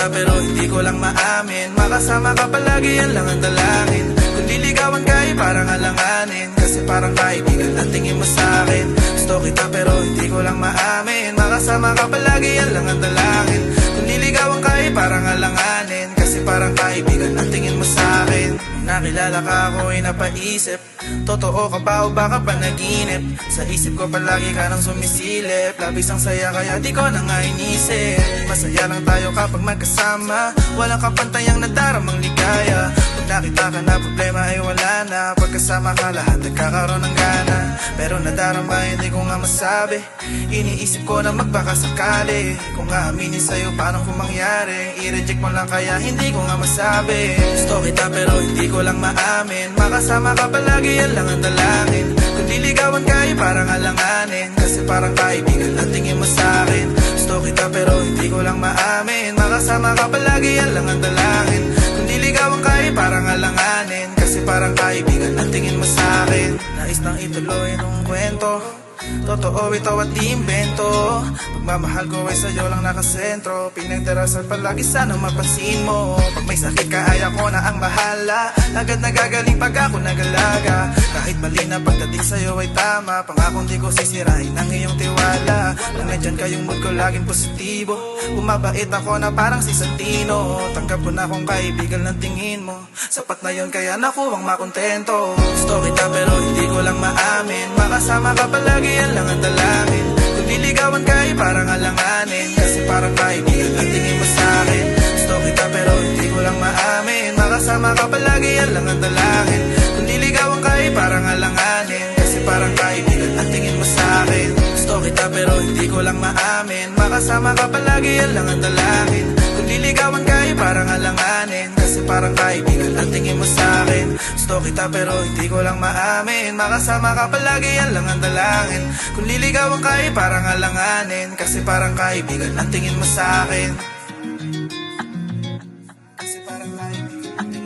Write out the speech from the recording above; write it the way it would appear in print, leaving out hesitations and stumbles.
kita pero hindi ko lang maamin, makasama ka palagi yan lang ang dalangin. Kung liligawan ka ay parang alanganin, kasi parang kaibigan ang tingin mo sa'kin. Gusto kita pero hindi ko lang maamin, makasama ka palagi yan lang ang dalangin. Kung liligawan ka ay parang alanganin, kasi parang kaibigan ang tingin mo sa'kin. Nung nakilala ka ako ay napaisip, totoo ka ba o baka panaginip? Sa isip ko palagi ka nang sumisilip, labis ang saya kaya di ko na nga inisip. Masaya lang tayo kapag magkasama, walang kapantayang nadaramang ligaya. Pag nakita ka na problema ay wala na, pagkasama ka lahat nagkakaroon ng gana. Pero nadarama hindi ko nga masabi, iniisip ko na magbakasakali. Kung aaminin sa'yo paano kung mangyari, i-reject mo lang kaya hindi ko nga masabi. Gusto kita pero hindi ko lang maamin, makasama ka palagi yan lang ang dalangin. Kung liligawan ka ay parang alanganin, kasi parang kaibigan ang tingin mo sa'kin. Gusto kita pero hindi ko lang maamin, makasama ka palagi yan lang ang dalangin. Kung liligawan ka ay parang alanganin, kasi parang kaibigan ang tingin mo sa'kin. Nais nang ituloy nung kwento, totoo ito at di imbento. Pagmamahal ko ay sa'yo lang nakasentro, pinagdarasal palagi sana mapansin mo. Pag may sakit ka ay ako na ang bahala, agad nagagaling pag ako nagalaga. Kahit mali na pagdating sa'yo ay tama, pangakong di ko sisirain ang iyong tiwala. Nang nandyan ka yung mood ko laging positibo, bumabait ako na parang si Santino. Tanggap ko na kung kaibigan ng tingin mo, sapat na yun kaya nakuwang makontento. Gusto kita pero hindi ko lang maamin, makasama ka palagi yan lang ang dalangin. Kung liligawan ka ay parang alanganin, kasi parang kaibigan ang tingin mo sa'kin. Gusto kita pero hindi ko lang maamin, makasama ka palagi yan lang ang dalangin. Kung liligawan ka ay parang alanganin, kasi parang kaibigan ang tingin mo sa'kin. Gusto kita pero hindi ko lang maamin, makasama ka palagi yan lang ang dalangin. Kung liligawan ka ay parang alanganin, kasi parang kaibigan ang tingin mo sa'kin. Gusto kita pero hindi ko lang maamin, makasama ka palagi yan lang ang dalangin. Kung liligawan ka ay parang alanganin, kasi parang kaibigan ang tingin mo sa'kin. Kasi parang kaibigan ang tingin mo sa'kin.